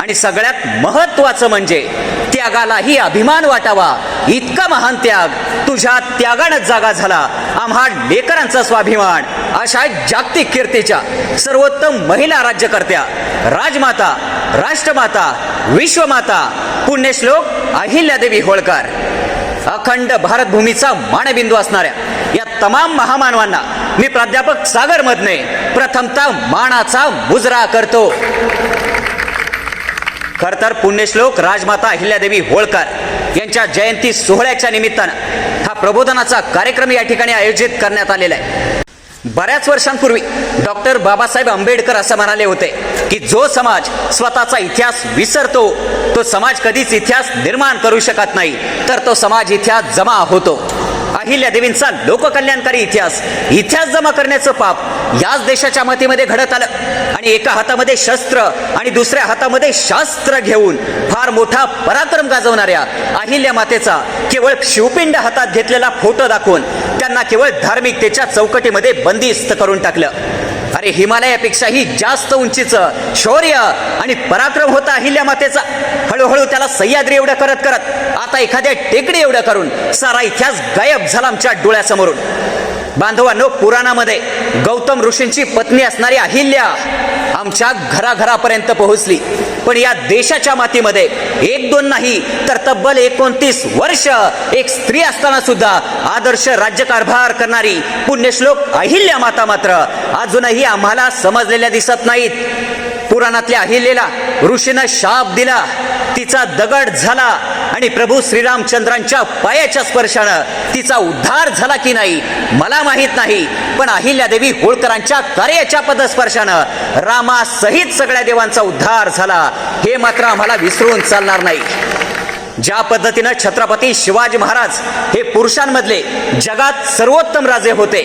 आणि सगळ्यात महत्त्वाचं म्हणजे त्यागालाही अभिमान वाटावा इतका महान त्याग तुझ्या त्यागानं जागा झाला आम्हा लेकरांचा स्वाभिमान अशा जागतिक कीर्तीच्या सर्वोत्तम महिला राज्यकर्त्या राजमाता राष्ट्रमाता विश्वमाता पुण्यश्लोक अहिल्यादेवी होळकर अखंड भारतभूमीचा मानबिंदू असणाऱ्या या तमाम महामानवांना मी प्राध्यापक सागर मदने प्रथमतः मानाचा मुजरा करतो। खर तर पुण्यश्लोक राजमाता अहिल्यादेवी होळकर यांच्या जयंती सोहळ्याच्या निमित्तानं हा प्रबोधनाचा कार्यक्रम या ठिकाणी आयोजित करण्यात आलेला आहे। बऱ्याच वर्षांपूर्वी डॉक्टर बाबासाहेब आंबेडकर असं म्हणाले होते की जो समाज स्वतःचा इतिहास विसरतो तो समाज कधीच इतिहास निर्माण करू शकत नाही, तर तो समाज इतिहास जमा होतो। अहिल्यादेवींचा लोककल्याणकारी इतिहास जमा करण्याचं पाप याच देशाच्या मातीमध्ये घडत आलं आणि एका हातामध्ये शस्त्र आणि दुसऱ्या हातामध्ये शास्त्र घेऊन फार मोठा पराक्रम गाजवणाऱ्या अहिल्या मातेचा केवळ शिवपिंड हातात घेतलेला फोटो दाखवून त्यांना केवळ धार्मिकतेच्या चौकटीमध्ये बंदिस्त करून टाकलं। अरे हिमालयापेक्षाही जास्त उंचीचं शौर्य आणि पराक्रम होता अहिल्या मातेचा। हळूहळू त्याला सह्याद्री एवढं करत करत आता एखाद्या टेकडी एवढं करून सारा इतिहास गायब झाला आमच्या डोळ्यासमोरून। बांधवांनो, पुराणामध्ये गौतम ऋषींची पत्नी असणारी अहिल्या आमच्या घराघरापर्यंत पोहोचली, पण या देशाच्या मातीमध्ये एक दोन नाही तर तब्बल 29 वर्ष एक स्त्री असताना सुद्धा आदर्श राज्यकारभार करणारी पुण्यश्लोक अहिल्या माता मात्र अजूनही आम्हाला समजलेल्या दिसत नाहीत। पुराणातल्या अहिल्याला ऋषीनं शाप दिला, तिचा दगड झाला आणि प्रभू श्रीरामचंद्रांच्या पायाच्या स्पर्शानं तिचा उद्धार झाला की नाही मला माहित नाही, पण अहिल्यादेवी होळकरांच्या कार्याच्या पदस्पर्शानं रामासहित सगळ्या देवांचा उद्धार झाला हे मात्र आम्हाला विसरून चालणार नाही। ज्या पद्धतीनं छत्रपती शिवाजी महाराज हे पुरुषांमधले जगात सर्वोत्तम राजे होते,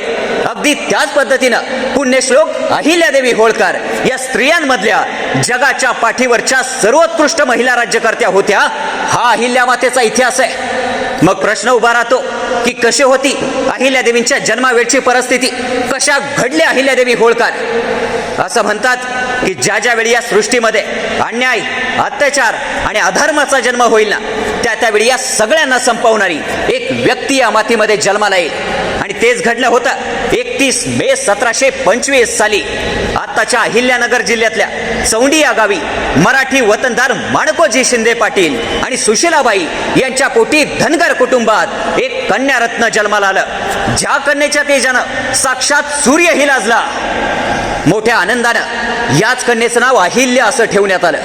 अगदी त्याच पद्धतीनं पुण्यश्लोक अहिल्यादेवी होळकर या स्त्रियांमधल्या जगाच्या पाठीवरच्या सर्वोत्कृष्ट महिला राज्यकर्त्या होत्या। हा अहिल्या मातेचा इतिहास आहे। मग प्रश्न उभा राहतो की कशी होती अहिल्यादेवींच्या जन्मावेळची परिस्थिती, कशा घडल्या अहिल्यादेवी होळकर। असं म्हणतात की ज्या ज्या वेळी या सृष्टीमध्ये अन्याय अत्याचार आणि अधर्माचा जन्म होईल ना त्यावेळी या सगळ्यांना संपवणारी एक व्यक्ती या मातीमध्ये जन्माला येईल आणि तेच घडलं होतं। 31 मे 1725 साली आताच्या अहिल्यानगर जिल्ह्यातल्या चौंडी या गावी मराठी वतनदार माणकोजी शिंदे पाटील आणि सुशीलाबाई यांच्या पोटी धनगर कुटुंबात एक कन्यारत्न जन्माला आलं। ज्या कन्येच्या तेजानं साक्षात सूर्यही लाजला। मोठ्या आनंदानं याच कन्येचं नाव अहिल्या असं ठेवण्यात आलं।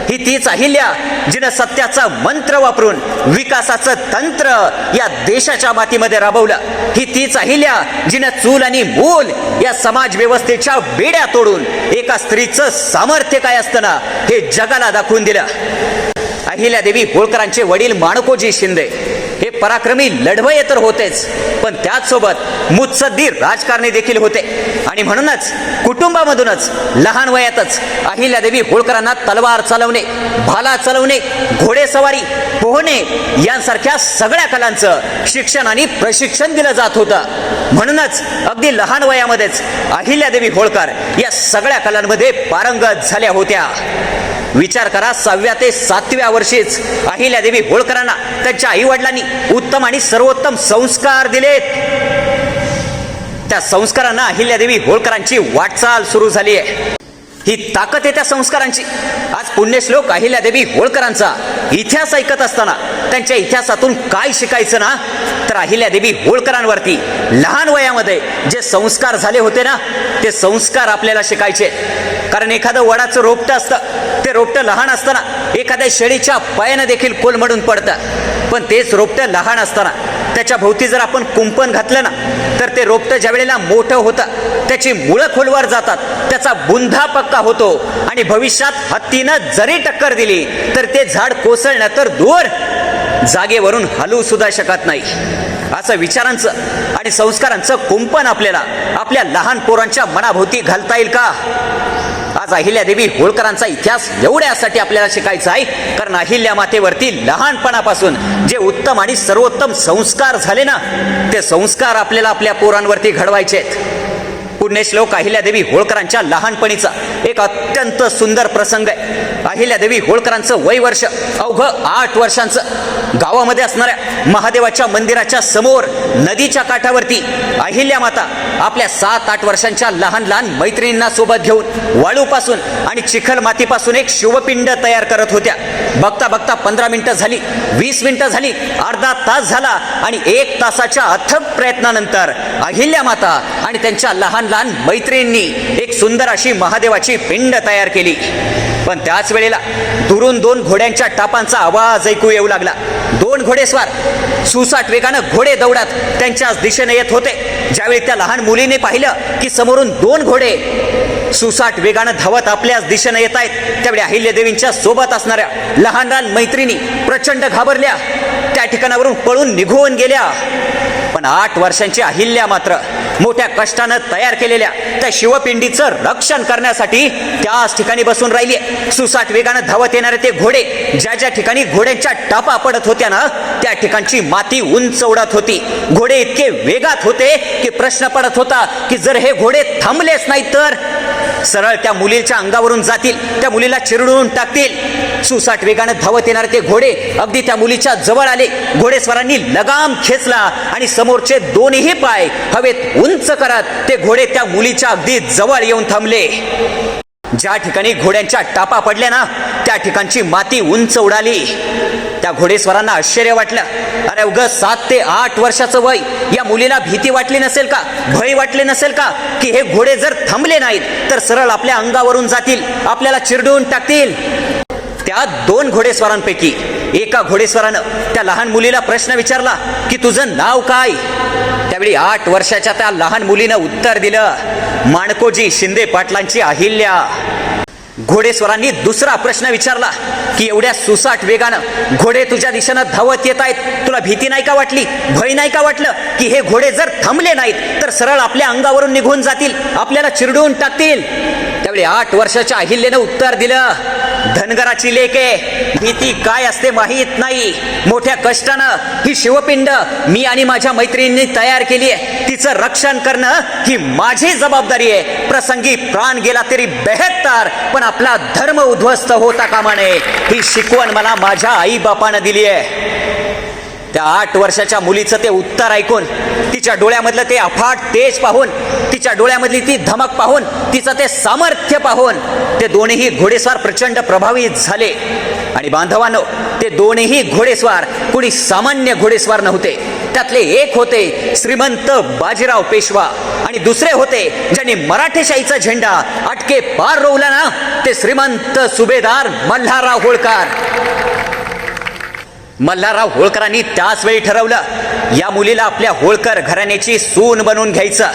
ही तीच अहिल्या जिनं सत्याचा मंत्र वापरून विकासाचं तंत्र या देशाच्या मातीमध्ये राबवलं। ही तीच अहिल्या जिनं चूल आणि मूल या समाज व्यवस्थेच्या बेड्या तोडून एका स्त्रीचं सामर्थ्य काय असताना हे जगाला दाखवून दिलं। अहिल्यादेवी होळकरांचे वडील माणकोजी शिंदे हे पराक्रमी लढवय्ये तर होतेच, पण त्याचसोबत मुत्सद्दी राजकारणी देखील होते आणि म्हणूनच कुटुंबामधूनच लहान वयातच अहिल्यादेवी होळकरांना तलवार चालवणे, भाला चालवणे, घोडेसवारी, पोहणे यांसारख्या सगळ्या कलांचं शिक्षण आणि प्रशिक्षण दिलं जात होतं। म्हणूनच अगदी लहान वयामध्येच अहिल्यादेवी होळकर या सगळ्या कलांमध्ये पारंगत झाल्या होत्या। विचार करा, 6व्या ते 7व्या वर्षीच अहिल्यादेवी होळकरांना त्यांच्या आई वडिलांनी उत्तम आणि सर्वोत्तम संस्कार दिलेत। त्या संस्कारांना अहिल्यादेवी होळकरांची वाटचाल सुरू झाली आहे। ही ताकद आहे त्या संस्कारांची। आज पुण्यश्लोक अहिल्यादेवी होळकरांचा इतिहास ऐकत असताना त्यांच्या इतिहासातून काय शिकायचं ना, तर अहिल्यादेवी होळकरांवरती लहान वयामध्ये जे संस्कार झाले होते ना ते संस्कार आपल्याला शिकायचे। कारण एखादं वडाचं रोपटं असतं, ते रोपटं लहान असताना एखाद्या शेळीच्या पायानं देखील कोलमडून पडतं, पण तेच रोपटं लहान असताना त्याच्या भोवती जर आपण कुंपण घातलं ना तर ते रोपटं ज्या वेळेला मोठं होतं त्याची मुळं खोलवर जातात, त्याचा बुंधा पक्का होतो आणि भविष्यात हत्तीनं जरी टक्कर दिली तर ते झाड कोसळणं तर दूर जागेवरून हलू सुद्धा शकत नाही। असं विचारांचं आणि संस्कारांचं कुंपण आपल्याला आपल्या लहान पोरांच्या मनाभोवती घालता येईल का? आज अहिल्यादेवी होळकरांचा इतिहास एवढ्यासाठी आपल्याला शिकायचा आहे कारण अहिल्या मातेवरती लहानपणापासून जे उत्तम आणि सर्वोत्तम संस्कार झाले ना ते संस्कार आपल्याला आपल्या पोरांवरती घडवायचे आहेत। पुण्यश्लोक अहिल्यादेवी होळकरांच्या लहानपणीचा एक अत्यंत सुंदर प्रसंग आहे. अहिल्यादेवी होळकरांचं वय वर्ष अवघं 8 वर्षांचं. गावामध्ये असणाऱ्या महादेवाच्या मंदिराच्या समोर नदीच्या काठावरती अहिल्या माता आपल्या 7-8 वर्षांच्या लहान लहान मैत्रिणींना सोबत घेऊन वाळूपासून आणि चिखल मातीपासून एक शिवपिंड तयार करत होत्या. बघता बघता 15 मिनिटं झाली, 20 मिनिटं झाली, अर्धा तास झाला आणि 1 तासाच्या अथक प्रयत्नानंतर अहिल्या माता आणि त्यांच्या लहान लहान मैत्रिणींनी एक सुंदर अशी महादेवाची पिंड तयार केली. पण त्याच वेळेला दुरून 2 घोड्यांच्या टापांचा आवाज ऐकू येऊ लागला. 2 घोडेस्वार सुसाट वेगानं घोडे दौडत त्यांच्याच दिशेने येत होते. ज्यावेळी त्या लहान मुलीने पाहिलं की समोरून 2 घोडे सुसाट वेगानं धावत आपल्याच दिशेने येत आहेत, त्यावेळी अहिल्यादेवींच्या सोबत असणाऱ्या लहान लहान मैत्रिणी प्रचंड घाबरल्या, त्या ठिकाणावरून पळून निघून गेल्या. पण 8 वर्षांची अहिल्या मात्र मोठ्या कष्टानं तयार केलेल्या त्या शिवपिंडीचं रक्षण करण्यासाठी त्याच ठिकाणी बसून राहिली. सुसाट वेगानं धावत येणारे ते घोडे ज्या ज्या ठिकाणी घोड्यांच्या टापा पडत होत्या ना, त्या ठिकाणची माती उंच उडत होती. घोडे इतके वेगात होते की प्रश्न पडत होता की जर हे घोडे थांबलेच नाही तर सरळ त्या मुलीच्या अंगावरून जातील, त्या मुलीला चिरडून टाकतील. सुसाट वेगानं धावत येणारे ते घोडे अगदी त्या मुलीच्या जवळ आले. घोडेस्वारांनी लगाम खेचला आणि समोरचे दोन्ही पाय हवेत उंच करत ते घोडे त्या मुलीच्या अगदी जवळ येऊन थांबले. ज्या ठिकाणी घोड्यांच्या टापा पडल्या ना, त्या ठिकाणची माती उंच उडाली. त्या घोडेस्वारांना आश्चर्य वाटलं. अरे उगाच 7 ते 8 वर्षाचं वय, या मुलीला भीती वाटली नसेल का, भय वाटले नसेल का की हे घोडे जर थांबले नाहीत तर सरळ आपल्या अंगावरून जातील, आपल्याला चिरडून टाकतील. त्या 2 घोडेस्वारांपैकी एका घोडेस्वारानं त्या लहान मुलीला प्रश्न विचारला की तुझं नाव काय? त्यावेळी 8 वर्षाच्या त्या लहान मुलीनं उत्तर दिलं, माणकोजी शिंदे पाटलांची अहिल्या. घोडेस्वारांनी दुसरा प्रश्न विचारला की एवढ्या सुसाट वेगानं घोडे तुझ्या दिशेनं धावत येत आहेत, तुला भीती नाही का वाटली, भय नाही का वाटलं की हे घोडे जर थांबले नाहीत तर सरळ आपल्या अंगावरून निघून जातील, आपल्याला चिरडून टाकतील? त्यावेळी 8 वर्षाच्या अहिल्यानं उत्तर दिलं, धनगराची लेक आहे, भीती काय असते माहीत नाही. मोठ्या कष्टानं ही शिवपिंड मी आणि माझ्या मैत्रिणींनी तयार केली आहे, तिचं रक्षण करणं ही माझी जबाबदारी आहे. प्रसंगी प्राण गेला तरी बेहत्तर, पण आपला धर्म उद्ध्वस्त होता कामा नये, ही शिकवण मला माझ्या आई बापानं दिली आहे. त्या 8 वर्षाच्या मुलीचं ते उत्तर ऐकून, तिच्या डोळ्यामधलं ते अफाट तेज पाहून, तिच्या डोळ्यामधली ती धमक पाहून, तिचं ते सामर्थ्य पाहून ते दोन्ही घोडेस्वार प्रचंड प्रभावित झाले. आणि बांधवांनो, ते दोन्ही घोडेस्वार कुणी सामान्य घोडेस्वार नव्हते. त्यातले एक होते श्रीमंत बाजीराव पेशवा आणि दुसरे होते ज्यांनी मराठेशाहीचा झेंडा अटके पार रोवला ना, ते श्रीमंत सुभेदार मल्हारराव होळकर. मल्हारराव होळकरांनी त्याच वेळी ठरवलं, या मुलीला आपल्या होळकर घराण्याची सून बनवून घ्यायचं.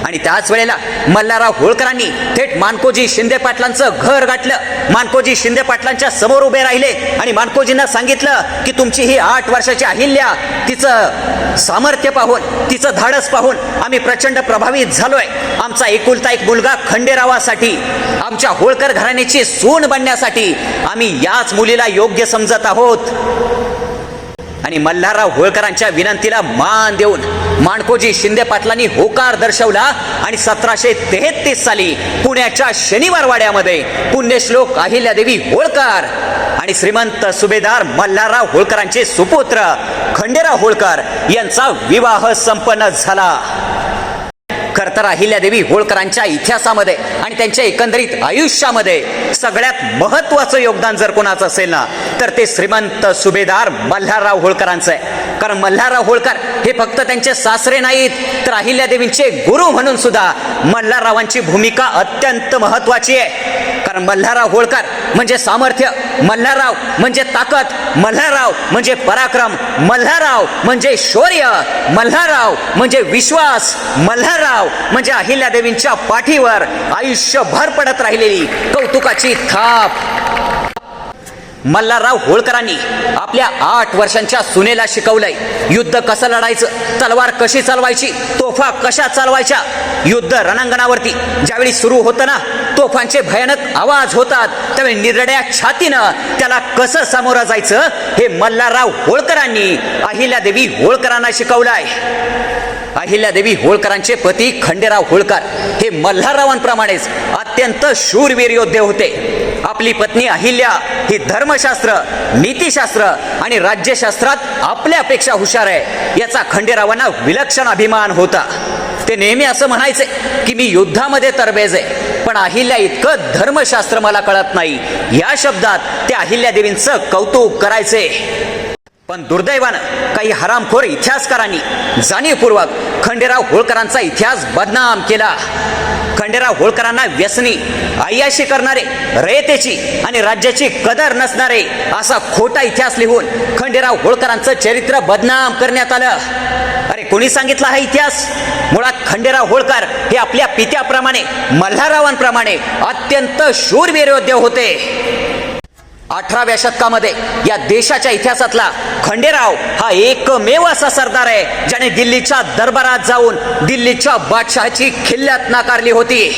आणि त्याच वेळेला मल्हारराव होळकरांनी थेट माणकोजी शिंदे पाटलांचं घर गाठलं. माणकोजी शिंदे पाटलांच्या समोर उभे राहिले आणि माणकोजींना सांगितलं की तुमची ही 8 वर्षाची अहिल्या, तिचं सामर्थ्य पाहून, तिचं धाडस पाहून आम्ही प्रचंड प्रभावित झालोय. आमचा एकुलता एक मुलगा खंडेरावासाठी, आमच्या होळकर घराण्याची सून बनण्यासाठी आम्ही याच मुलीला योग्य समजत आहोत. आणि मल्हारराव होळकरांच्या विनंतीला मान देऊन माणकोजी शिंदे पाटलांनी होकार दर्शवला आणि 1733 साली पुण्याच्या शनिवार वाड्यामध्ये पुण्यश्लोक अहिल्यादेवी होळकर आणि श्रीमंत सुभेदार मल्हारराव होळकरांचे सुपुत्र खंडेराव होळकर यांचा विवाह संपन्न झाला. खरं तर अहिल्यादेवी होळकरांच्या इतिहासामध्ये आणि त्यांच्या एकंदरीत आयुष्यामध्ये सगळ्यात महत्वाचं योगदान जर कोणाचं असेल ना, तर ते श्रीमंत सुभेदार मल्हारराव होळकरांचं आहे. कारण मल्हारराव होळकर हे फक्त त्यांचे सासरे नाहीत, तर अहिल्यादेवींचे गुरु म्हणून सुद्धा मल्हाररावांची भूमिका अत्यंत महत्वाची आहे. कारण मल्हारराव होळकर म्हणजे सामर्थ्य, मल्हारराव म्हणजे ताकद, मल्हारराव म्हणजे पराक्रम, मल्हारराव म्हणजे शौर्य, मल्हारराव म्हणजे विश्वास, मल्हारराव म्हणजे अहिल्यादेवींच्या पाठीवर आयुष्यभर पडत राहिलेली कौतुकाची थाप. मल्हारराव होळकरांनी आपल्या 8 वर्षांच्या सुनेला शिकवलंय युद्ध कसं लढायचं, तलवार कशी चालवायची, तोफा कशा चालवायच्या. युद्ध रणांगणावरती ज्यावेळी सुरू होतं ना, तोफांचे भयानक आवाज होतात, त्यावेळी निरड्या छातीनं त्याला कसं सामोरं जायचं हे मल्हारराव होळकरांनी अहिल्यादेवी होळकरांना शिकवलंय. अहिल्यादेवी होळकरांचे पती खंडेराव होळकर हे मल्हाररावांप्रमाणेच अत्यंत शूरवीर योद्धे होते. आपली पत्नी अहिल्या ही धर्मशास्त्र, नीतिशास्त्र आणि राज्यशास्त्रात आपल्यापेक्षा हुशार आहे याचा खंडेरावांना विलक्षण अभिमान होता. ते नेहमी असं म्हणायचे की मी युद्धामध्ये तरबेज आहे, पण अहिल्या इतकं धर्मशास्त्र मला कळत नाही, या शब्दात ते अहिल्यादेवींचं कौतुक करायचे. पण दुर्दैवानं काही हरामखोर इतिहासकारांनी जाणीवपूर्वक खंडेराव होळकरांचा इतिहास बदनाम केला. खंडेराव होळकरांना व्यसनी, अय्याशी करणारे, रयतेची आणि राज्याची कदर नसणारे असा खोटा इतिहास लिहून खंडेराव होळकरांचं चरित्र बदनाम करण्यात आलं. अरे कोणी सांगितला हा इतिहास? मुळात खंडेराव होळकर हे आपल्या पित्याप्रमाणे, मल्हाररावांप्रमाणे अत्यंत शूरवीर योद्धे होते. 18व्या शतकामध्ये या देशाच्या इतिहासातला खंडेराव हा एकमेव असा सरदार आहे ज्याने दिल्लीच्या दरबारात जाऊन दिल्लीच्या बादशहाची खिल्लत नाकारली होती.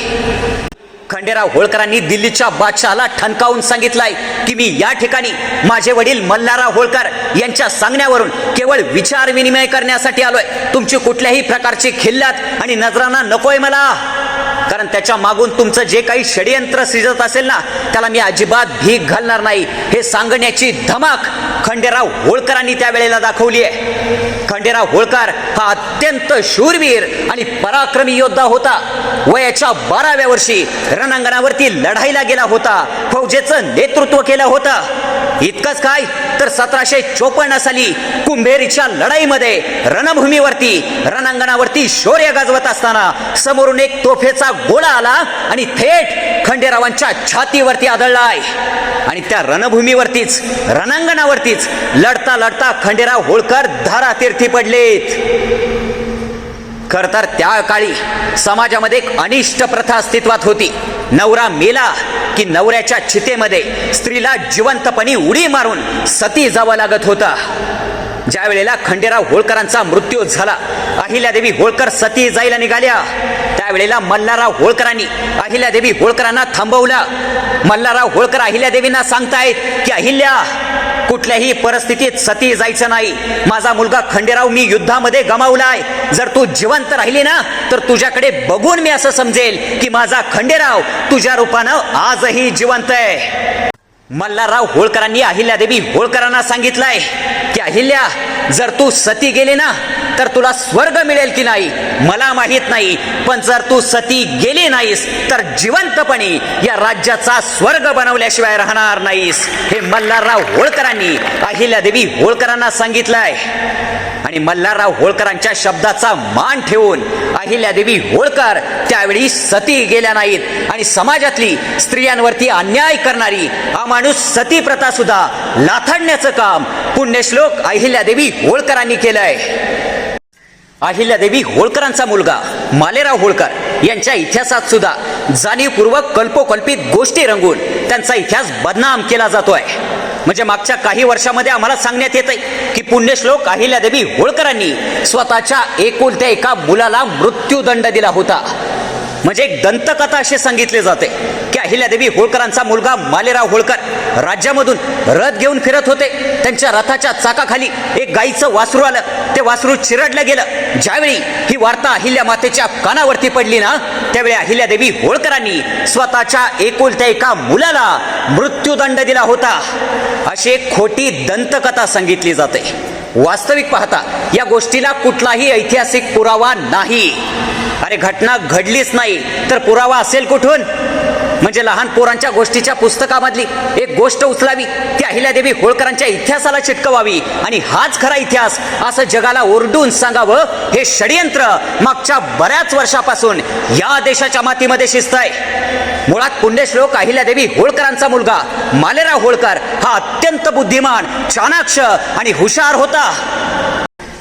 खंडेराव होळकरांनी दिल्लीच्या बादशहाला ठणकावून सांगितलंय की मी या ठिकाणी माझे वडील मल्हारराव होळकर यांच्या सांगण्यावरून केवळ विचार विनिमय करण्यासाठी आलोय. तुमची कुठल्याही प्रकारची खिल्लत आणि नजराना नकोय मला, कारण त्याच्या मागून तुमचं जे काही षडयंत्र सृजत असेल ना त्याला मी अजिबात भीक घालणार नाही, हे सांगण्याची धमक खंडेराव होळकरांनी त्यावेळेला दाखवली आहे. खंडेराव होळकर हा अत्यंत शूरवीर आणि पराक्रमी योद्धा होता. वयाच्या 12व्या वर्षी रणांगणावरती लढाईला गेला होता, फौजेचं नेतृत्व केलं होतं. इतकंच काय तर 1754 साली कुंभेरीच्या लढाईमध्ये रणभूमीवरती, रणांगणावरती शौर्य गाजवत असताना समोरून एक तोफेचा गोळा आला आणि थेट खंडेरावांच्या छातीवरती आदळलाय. आणि त्या रणभूमीवरतीच, रणांगणावरतीच लढता लढता खंडेराव होळकर धारातीर्थी पडलेत. खर तर त्या काळी समाजामध्ये एक अनिष्ट प्रथा अस्तित्वात होती. नवरा मेला की नवऱ्याच्या चितेमध्ये स्त्रीला जिवंतपणी उडी मारून सती जावं लागत होता. ज्या वेळेला खंडेराव होळकरांचा मृत्यू झाला, अहिल्यादेवी होळकर सती जायला निघाल्या, त्यावेळेला मल्हारराव होळकरांनी अहिल्यादेवी होळकरांना थांबवलं. मल्हारराव होळकर अहिल्यादेवींना सांगतायत की अहिल्या, कुठल्याही परिस्थितीत सती जायचं नाही. माझा मुलगा खंडेराव मी युद्धामध्ये गमावलाय. जर तू जिवंत राहिली ना तर तुझ्याकडे बघून मी असं समजेल की माझा खंडेराव तुझ्या रूपानं आजही जिवंत आहे. मल्हारराव होळकरांनी अहिल्यादेवी होळकरांना सांगितलंय की अहिल्या, जर तू सती गेली ना तर तुला स्वर्ग मिळेल की नाही मला माहित नाही, पण जर तू सती गेली नाहीस तर जिवंतपणे या राज्याचा स्वर्ग बनवल्याशिवाय राहणार नाहीस, हे मल्हारराव होळकरांनी अहिल्यादेवी होळकरांना सांगितलंय. आणि मल्हारराव होळकरांच्या शब्दाचा मान ठेवून अहिल्यादेवी होळकर त्यावेळी सती गेल्या नाहीत आणि समाजातली स्त्रियांवरती अन्याय करणारी अमानुष सती प्रथा सुद्धा लाथाडण्याचं काम पुण्यश्लोक अहिल्यादेवी होळकरांनी केलंय. अहिल्यादेवी होळकरांचा मुलगा मालेराव होळकर यांच्या इतिहासात सुद्धा जाणीवपूर्वक कल्पोकल्पित गोष्टी रंगून त्यांचा इतिहास बदनाम केला जातोय. म्हणजे मागच्या काही वर्षामध्ये आम्हाला सांगण्यात येतंय की पुण्यश्लोक अहिल्यादेवी होळकरांनी स्वतःच्या एकुलत्या एका मुलाला मृत्यूदंड दिला होता. म्हणजे एक दंतकथा असे सांगितले जाते की अहिल्यादेवी होळकरांचा मुलगा मालेराव होळकर राज्यामधून रथ घेऊन फिरत होते. त्यांच्या रथाच्या चाकाखाली एक गाईचं वासरू आलं. ते वासरू चिरडलं गेलं. ज्यावेळी ही वार्ता अहिल्या मातेच्या कानावरती पडली ना त्यावेळी अहिल्यादेवी होळकरांनी स्वतःच्या एकुलत्या एका मुलाला मृत्यूदंड दिला होता. अशी एक खोटी दंतकथा सांगितली जाते. वास्तविक पाहता या गोष्टीला कुठलाही ऐतिहासिक पुरावा नाही. अरे घटना घडलीच नाही तर पुरावा असेल कुठून? म्हणजे लहान पोरांच्या गोष्टीच्या पुस्तकामधली एक गोष्ट उचलावी, ती अहिल्यादेवी होळकरांच्या इतिहासाला चिटकवावी आणि हाच खरा इतिहास असं जगाला ओरडून सांगावं, हे षडयंत्र मागच्या बऱ्याच वर्षापासून या देशाच्या मातीमध्ये शिजतंय. मुळात पुण्यश्लोक अहिल्यादेवी होळकरांचा मुलगा मालेराव होळकर हा अत्यंत बुद्धिमान, चाणाक्ष आणि हुशार होता.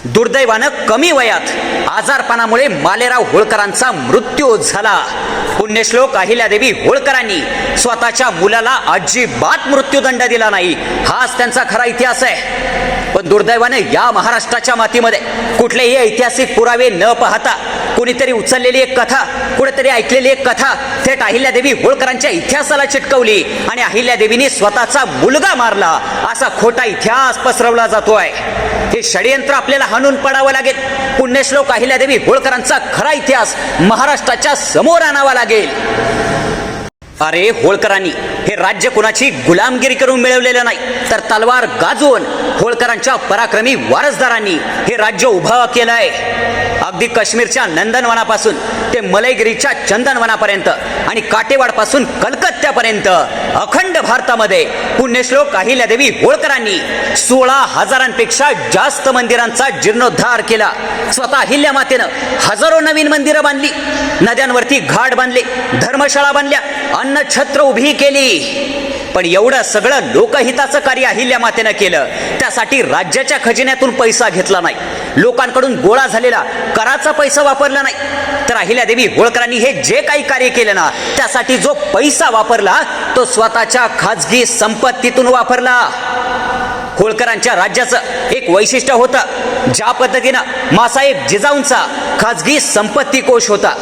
दुर्दैवानं कमी वयात आजारपणामुळे मालेराव होळकरांचा मृत्यू झाला. पुण्यश्लोक अहिल्यादेवी होळकरांनी स्वतःच्या मुलाला अजिबात मृत्यूदंड दिला नाही, हाच त्यांचा खरा इतिहास आहे. पण दुर्दैवाने या महाराष्ट्राच्या मातीमध्ये कुठलेही ऐतिहासिक पुरावे न पाहता कुणीतरी उचललेली एक कथा, कुठेतरी ऐकलेली एक कथा थेट अहिल्यादेवी होळकरांच्या इतिहासाला चिटकवली आणि अहिल्यादेवींनी स्वतःचा मुलगा मारला असा खोटा इतिहास पसरवला जातोय. हे षडयंत्र आपल्याला हाणून पडावं लागेल. पुण्यश्लोक अहिल्यादेवी होळकरांचा खरा इतिहास महाराष्ट्राच्या समोर आणावा लागेल. अरे होळकरांनी हे राज्य कुणाची गुलामगिरी करून मिळवलेलं नाही, तर तलवार गाजवून होळकरांच्या पराक्रमी वारसदारांनी हे राज्य उभं केलंय. अगदी काश्मीरच्या नंदनवनापासून ते मलयगिरीच्या चंदनवनापर्यंत आणि काटेवाडपासून कलकत्त्यापर्यंत अखंड भारतामध्ये पुण्यश्लोक अहिल्यादेवी होळकरांनी 16,000पेक्षा जास्त मंदिरांचा जीर्णोद्धार केला. स्वतः अहिल्या मातेनं हजारो नवीन मंदिरं बांधली, नद्यांवरती घाट बांधले, धर्मशाळा बांधल्या, अन्नछत्र उभी केली. पण एवढं सगळं लोकहिताचं कार्य अहिल्या मातेनं केलं, त्यासाठी राज्याच्या खजिन्यातून पैसा घेतला नाही, लोकांकडून गोळा झालेला कराचा पैसा वापरला नाही. तर अहिल्यादेवी होळकरांनी हे जे काही कार्य केलं ना, त्यासाठी जो पैसा वापरला तो स्वतःच्या खाजगी संपत्तीतून वापरला. होळकरांच्या राज्याचं एक वैशिष्ट्य होतं, ज्या पद्धतीनं मासाहेब जिजाऊंचा खाजगी संपत्ती कोश होता,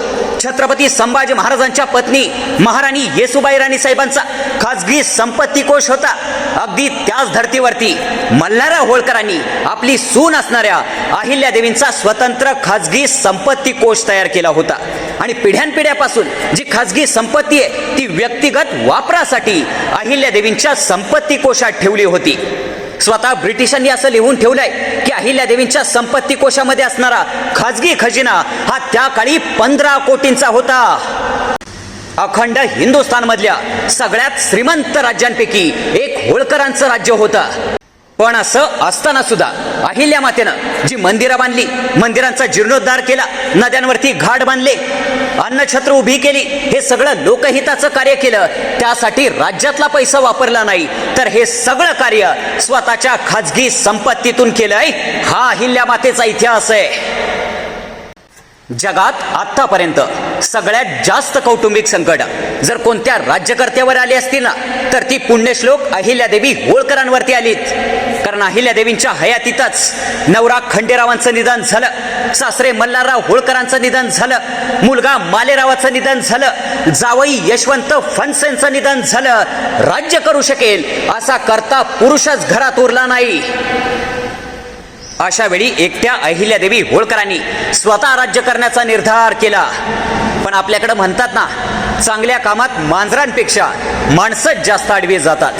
छत्रपती संभाजी महाराजांच्या पत्नी महाराणी येसुबाई राणी साहेबांचा खाजगी संपत्ती कोश होता, अगदी त्याच धर्तीवरती मल्हारराव होळकरांनी आपली सून असणाऱ्या अहिल्यादेवींचा स्वतंत्र खाजगी संपत्ती कोश तयार केला होता. आणि पिढ्यानपिढ्यापासून जी खाजगी संपत्ती आहे ती व्यक्तिगत वापरासाठी अहिल्यादेवींच्या संपत्ती कोशात ठेवली होती. स्वतः ब्रिटिशांनी असं लिहून ठेवलंय की अहिल्यादेवींच्या संपत्ती कोशामध्ये असणारा खाजगी खजिना हा त्या काळी 15 कोटींचा होता. अखंड हिंदुस्थानमधल्या सगळ्यात श्रीमंत राज्यांपैकी एक होळकरांचं राज्य होतं. पण असं असताना सुद्धा अहिल्या मातेनं जी मंदिरं बांधली, मंदिरांचा जीर्णोद्धार केला, नद्यांवरती घाट बांधले, अन्नछत्र उभी केली, हे सगळं लोकहिताचं कार्य केलं, त्यासाठी राज्यातला पैसा वापरला नाही, तर हे सगळं कार्य स्वतःच्या खाजगी संपत्तीतून केलंय. हा अहिल्या मातेचा इतिहास आहे. जगात आतापर्यंत सगळ्यात जास्त कौटुंबिक संकट जर कोणत्या राज्यकर्त्यावर आली असतील ना, तर ती पुण्यश्लोक अहिल्यादेवी होळकरांवरती आलीत. कारण अहिल्यादेवींच्या हयातीतच नवरा खंडेरावांचं निधन झालं, सासरे मल्हारराव होळकरांचं निधन झालं, मुलगा मालेरावाचं निधन झालं, जावई यशवंत फणसेंचं निधन झालं. राज्य करू शकेल असा करता पुरुषच घरात उरला नाही. अशा वेळी एकट्या अहिल्यादेवी होळकरांनी स्वतः राज्य करण्याचा निर्धार केला. पण आपल्याकडे म्हणतात ना, चांगल्या कामात मांजरांपेक्षा माणसंच जास्त आडवी जातात.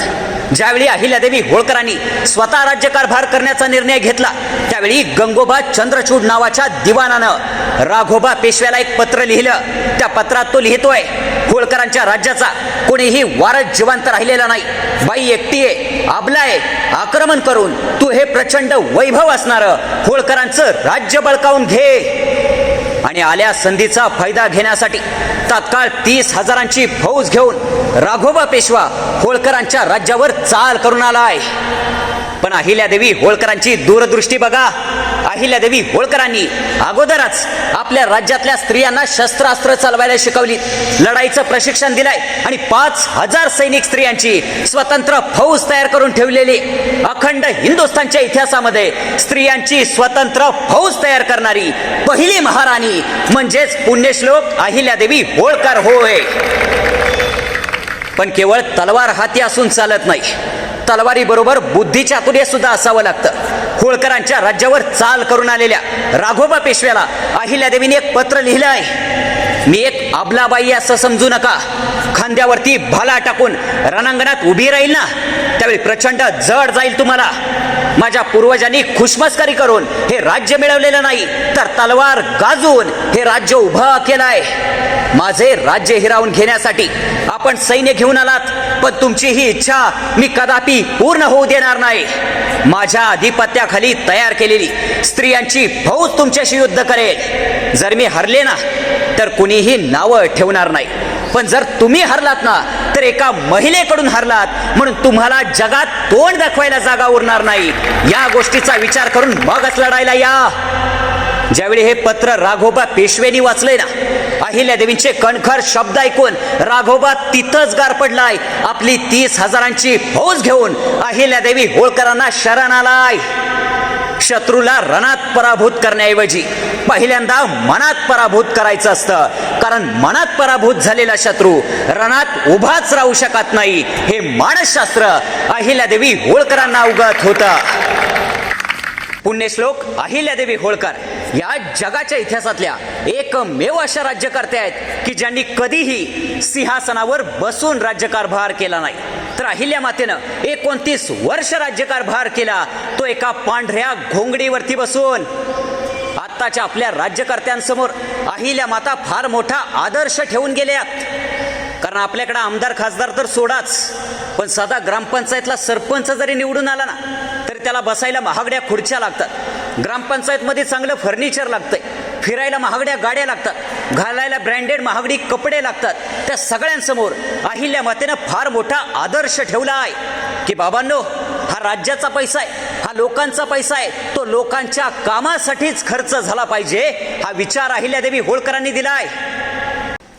ज्यावेळी अहिल्यादेवी होळकरांनी स्वतः राज्यकारभार करण्याचा निर्णय घेतला, त्यावेळी गंगोबा चंद्रचूड नावाच्या दिवानानं राघोबा पेशव्याला एक पत्र लिहिलं. त्या पत्रात तो लिहितोय, होळकरांच्या राज्याचा कोणीही वारस जिवंत राहिलेला नाही, बाई एकटी आहे, आबला आहे, आक्रमण करून तू हे प्रचंड वैभव असणारं होळकरांचं राज्य बळकावून घे. आणि आल्या संधीचा फायदा घेण्यासाठी तात्काळ 30,000ची फौज घेऊन राघोबा पेशवा होळकरांच्या राज्यावर चाल करून आलाय. पण अहिल्यादेवी होळकरांची दूरदृष्टी बघा. अहिल्यादेवी होळकरांनी अगोदरच आपल्या राज्यातल्या स्त्रियांना शस्त्रास्त्र चालवायला शिकवली, लढाईचं प्रशिक्षण दिलंय आणि 5,000 सैनिक स्त्रियांची स्वतंत्र फौज तयार करून ठेवलेली. अखंड हिंदुस्थानच्या इतिहासामध्ये स्त्रियांची स्वतंत्र फौज तयार करणारी पहिली महाराणी म्हणजेच पुण्यश्लोक अहिल्यादेवी होळकर होय. पण केवळ तलवार हाती असून चालत नाही, तलवारीबरोबर बुद्धिचातुर्य सुद्धा असावं लागतं. होळकरांच्या राज्यावर चाल करून आलेल्या राघोबा पेशव्याला अहिल्यादेवीने एक पत्र लिहिलं आहे. मी एक आबलाबाई असं समजू नका. खांद्यावरती भाला टाकून रणांगणात उभी राहील ना, त्यावेळी प्रचंड जड जाईल तुम्हाला. माझ्या पूर्वजांनी खुशमस्करी करून हे राज्य मिळवलेलं नाही, तर तलवार गाजवून हे राज्य उभं केलंय. माझे राज्य हिरावून घेण्यासाठी आपण सैन्य घेऊन आलात, पण तुमची ही इच्छा मी कदापि पूर्ण होऊ देणार नाही. माझ्या आधिपत्याखाली तयार केलेली स्त्रियांची फौज तुमच्याशी युद्ध करेल. जर मी हरले ना, तर कुणीही नावं ठेवणार नाही. पण जर तुम्ही हरलात ना, तर एका महिलेकडून हरलात म्हणून तुम्हाला जगात तोंड दाखवायला जागा उरणार नाही. या गोष्टीचा विचार करून मगच लढायला या. ज्यावेळी हे पत्र राघोबा पेशवेनी वाचलंय ना, अहिल्यादेवींचे कणखर शब्द ऐकून राघोबा तिथंच गार पडलाय. आपली 30,000ची फौज घेऊन अहिल्यादेवी होळकरांना शरण आलाय. शत्रूला रणात पराभूत करण्याऐवजी पहिल्यांदा मनात पराभूत करायचं असतं, कारण मनात पराभूत झालेला शत्रू रणात उभाच राहू शकत नाही. हे मानसशास्त्र अहिल्यादेवी होळकरांना अवगत होतं. पुण्यश्लोक अहिल्यादेवी होळकर या जगाच्या इतिहासातल्या एकमेव अशा राज्यकर्त्या आहेत की ज्यांनी कधीही सिंहासनावर बसून राज्यकारभार केला नाही. तर अहिल्या मातेनं 29 वर्ष राज्यकारभार केला, तो एका पांढऱ्या घोंगडीवरती बसून. आत्ताच्या आपल्या राज्यकर्त्यांसमोर अहिल्या माता फार मोठा आदर्श ठेवून गेल्यात. कारण आपल्याकडे आमदार खासदार तर सोडाच, पण साधा ग्रामपंचायतला सरपंच जरी निवडून आला ना तरी त्याला बसायला महागड्या खुर्च्या लागतात, ग्रामपंचायतमध्ये चांगलं फर्निचर लागतंय, फिरायला महागड्या गाड्या लागतात, घालायला ब्रँडेड महागडी कपडे लागतात. त्या सगळ्यांसमोर अहिल्या मातेनं फार मोठा आदर्श ठेवला आहे की बाबांनो, हा राज्याचा पैसा आहे, हा लोकांचा पैसा आहे, तो लोकांच्या कामासाठीच खर्च झाला पाहिजे. हा विचार अहिल्यादेवी होळकरांनी दिलाय.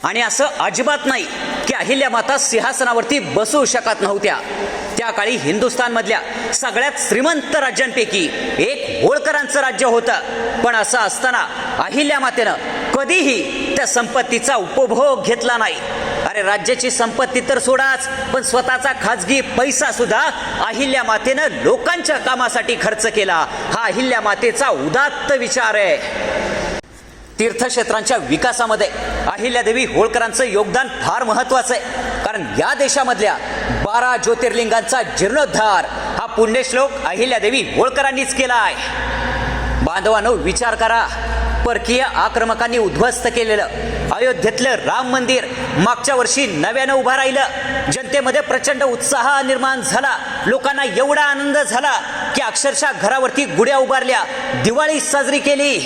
आणि असं अजिबात नाही की अहिल्या माता सिंहासनावरती बसू शकत नव्हत्या. त्या काळी हिंदुस्थानमधल्या सगळ्यात श्रीमंत राज्यांपैकी एक होळकरांचं राज्य होतं. पण असं असताना अहिल्या मातेनं कधीही त्या संपत्तीचा उपभोग घेतला नाही. अरे राज्याची संपत्ती तर सोडाच, पण स्वतःचा खाजगी पैसा सुद्धा अहिल्या मातेनं लोकांच्या कामासाठी खर्च केला. हा अहिल्या मातेचा उदात्त विचार आहे. तीर्थक्षेत्रांच्या विकासामध्ये अहिल्यादेवी होळकरांचं योगदान फार महत्वाचं आहे. कारण या देशामधल्या 12 ज्योतिर्लिंगांचा जीर्णोद्धार हा पुण्यश्लोक अहिल्यादेवी होळकरांनीच केला आहे. बांधवांनो, विचार करा, परकीय आक्रमकांनी उद्ध्वस्त केलेलं अयोध्येतलं राम मंदिर मागच्या वर्षी नव्यानं उभा राहिलं. जनतेमध्ये प्रचंड उत्साह निर्माण झाला. लोकांना एवढा आनंद झाला की अक्षरशः घरावरती गुढ्या उभारल्या, दिवाळी साजरी केली.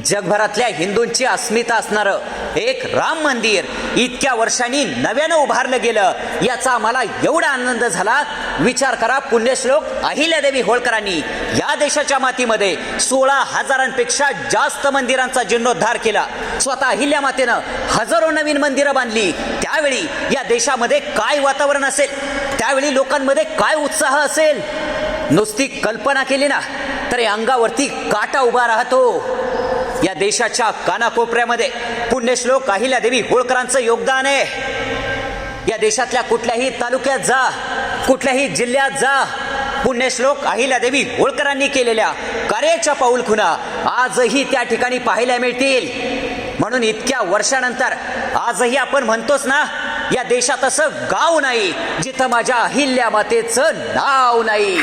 जगभरातल्या हिंदूंची अस्मिता असणारं एक राम मंदिर इतक्या वर्षांनी नव्यानं उभारलं गेलं, याचा आम्हाला एवढा आनंद झाला. विचार करा, पुण्यश्लोक अहिल्यादेवी होळकरांनी या देशाच्या मातीमध्ये 16,000पेक्षा जास्त मंदिरांचा जीर्णोद्धार केला. स्वतः अहिल्या मातेनं हजारो नवीन मंदिरं बांधली. त्यावेळी या देशामध्ये काय वातावरण असेल, त्यावेळी लोकांमध्ये काय उत्साह असेल, नुसती कल्पना केली ना तरी अंगावरती काटा उभा राहतो. या देशाच्या कानाकोपऱ्यामध्ये पुण्यश्लोक अहिल्यादेवी होळकरांचं योगदान आहे. या देशातल्या कुठल्याही तालुक्यात जा, कुठल्याही जिल्ह्यात जा, पुण्यश्लोक अहिल्यादेवी होळकरांनी केलेल्या कार्याच्या पाऊलखुणा आजही त्या ठिकाणी पाहायला मिळतील. म्हणून इतक्या वर्षानंतर आजही आपण म्हणतोच ना, या देशात असं गाव नाही जिथं माझ्या अहिल्या मातेचं नाव नाही.